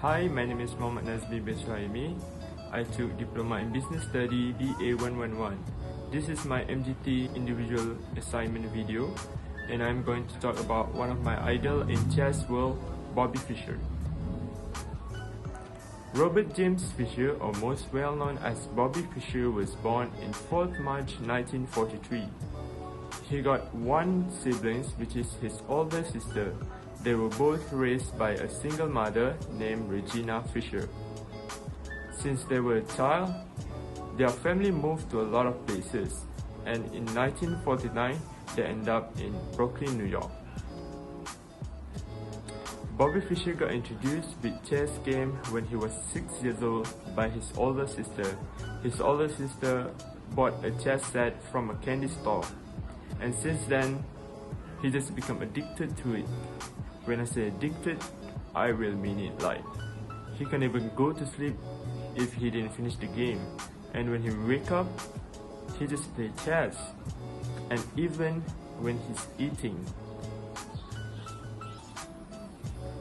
Hi, my name is Mohammad Nazmi Besraimi. I took Diploma in Business Study DA111. This is my MGT individual assignment video, and I'm going to talk about one of my idols in chess world, Bobby Fischer. Robert James Fischer, or most well known as Bobby Fischer, was born in 4th March 1943. He got one sibling, which is his older sister. They were both raised by a single mother named Regina Fischer. Since they were a child, their family moved to a lot of places, and in 1949 they ended up in Brooklyn, New York. Bobby Fischer got introduced with chess game when he was 6 years old by his older sister. His older sister bought a chess set from a candy store, and since then he just become addicted to it. When I say addicted, I will mean it. Like, he can't even go to sleep if he didn't finish the game, and when he wake up, he just play chess, and even when he's eating,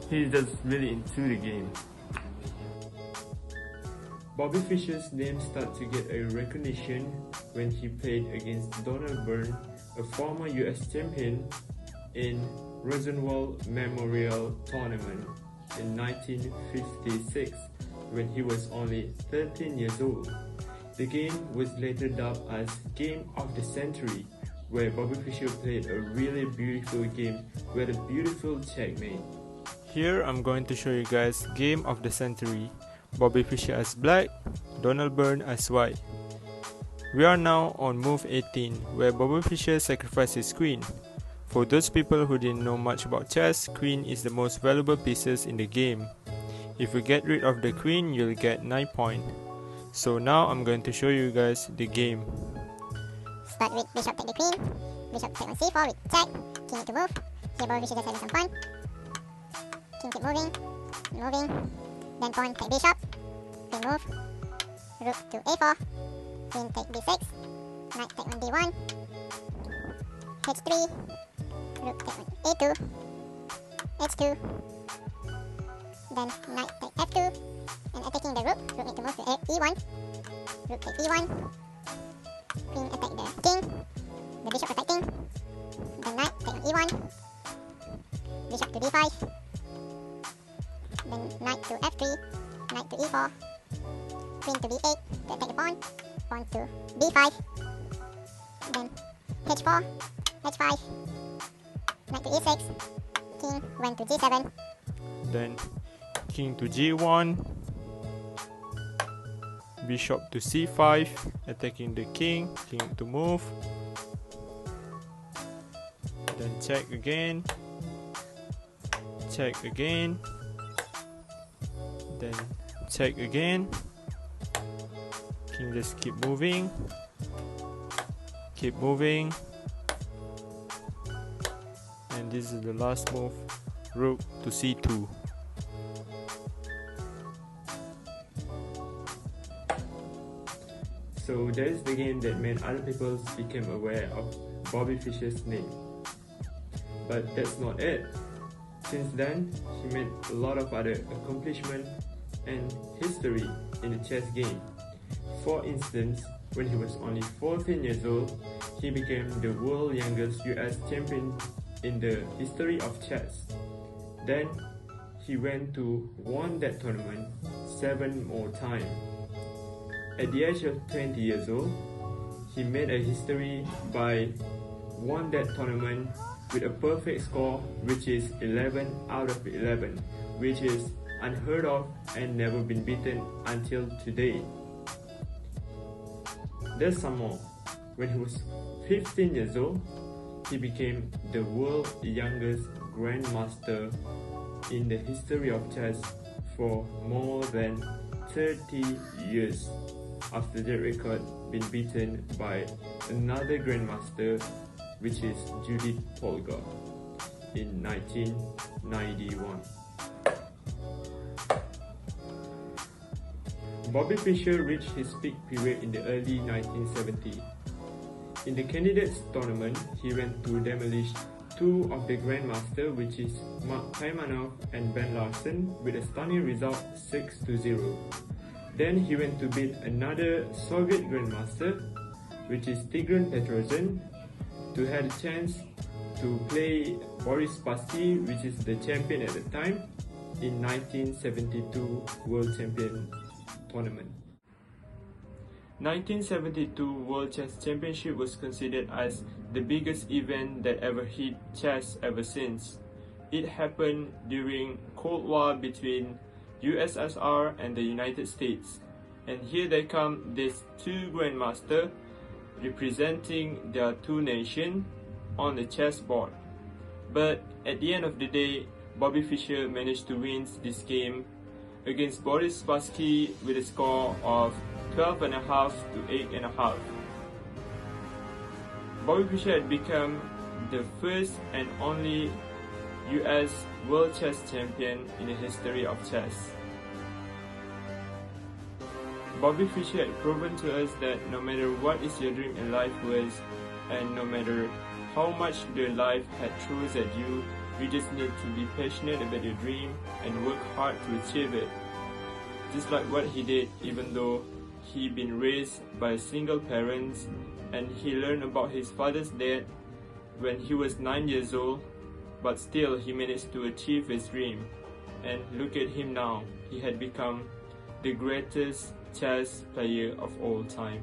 he's just really into the game. Bobby Fischer's name started to get a recognition when he played against Donald Byrne, a former US champion, in Rosenwald Memorial Tournament in 1956 when he was only 13 years old. The game was later dubbed as Game of the Century, where Bobby Fischer played a really beautiful game with a beautiful checkmate. Here I'm going to show you guys Game of the Century. Bobby Fischer as black, Donald Byrne as white. We are now on move 18, where Bobby Fischer sacrifices queen. For those people who didn't know much about chess, queen is the most valuable pieces in the game. If you get rid of the queen, you'll get 9 points. So now I'm going to show you guys the game. Start with bishop take the queen, bishop take on c4 with check, king to move. Here Bobby Fischer just having some fun. King keep moving, then pawn take bishop, queen move, rook to a4, queen take b6, knight take on d1, h3, rook take on a2, h2, then knight take f2, and attacking the rook need to move to e1, rook take e1, queen attack the king, the bishop protecting, then knight take on e1, bishop to d5, then knight to f3, knight to e4, queen to b8 to attack the pawn, pawn to b5, then h4, h5, knight to e6, king went to g7, then king to g1, bishop to c5, attacking the king to move, then check again, then check again, king just keep moving, and this is the last move, rook to c2. So that is the game that made other people become aware of Bobby Fischer's name. But that's not it. Since then, he made a lot of other accomplishments and history in the chess game. For instance, when he was only 14 years old, he became the world's youngest US champion in the history of chess. Then, he went to won that tournament 7 more times. At the age of 20 years old, he made a history by won that tournament with a perfect score, which is 11 out of 11, which is unheard of and never been beaten until today. There's some more. When he was 15 years old, he became the world's youngest grandmaster in the history of chess for more than 30 years. After that record been beaten by another grandmaster, which is Judith Polgar in 1991. Bobby Fischer reached his peak period in the early 1970s. In the candidates tournament, he went to demolish two of the Grandmaster, which is Mark Taimanov and Ben Larsen, with a stunning result 6-0. Then he went to beat another Soviet Grandmaster, which is Tigran Petrosyan, to have a chance to play Boris Spassky, which is the champion at the time, in 1972 World Champion Tournament. 1972 World Chess Championship was considered as the biggest event that ever hit chess ever since. It happened during Cold War between USSR and the United States. And here they come, these two Grandmasters representing their two nations on the chessboard. But at the end of the day, Bobby Fischer managed to win this game against Boris Spassky with a score of 12.5 to 8.5. Bobby Fischer had become the first and only US World Chess Champion in the history of chess. Bobby Fischer had proven to us that no matter what is your dream in life was, and no matter how much the life had throws at you, you just need to be passionate about your dream and work hard to achieve it. Just like what he did, even though he'd been raised by single parents and he learned about his father's death when he was 9 years old, but still he managed to achieve his dream. And look at him now, he had become the greatest chess player of all time.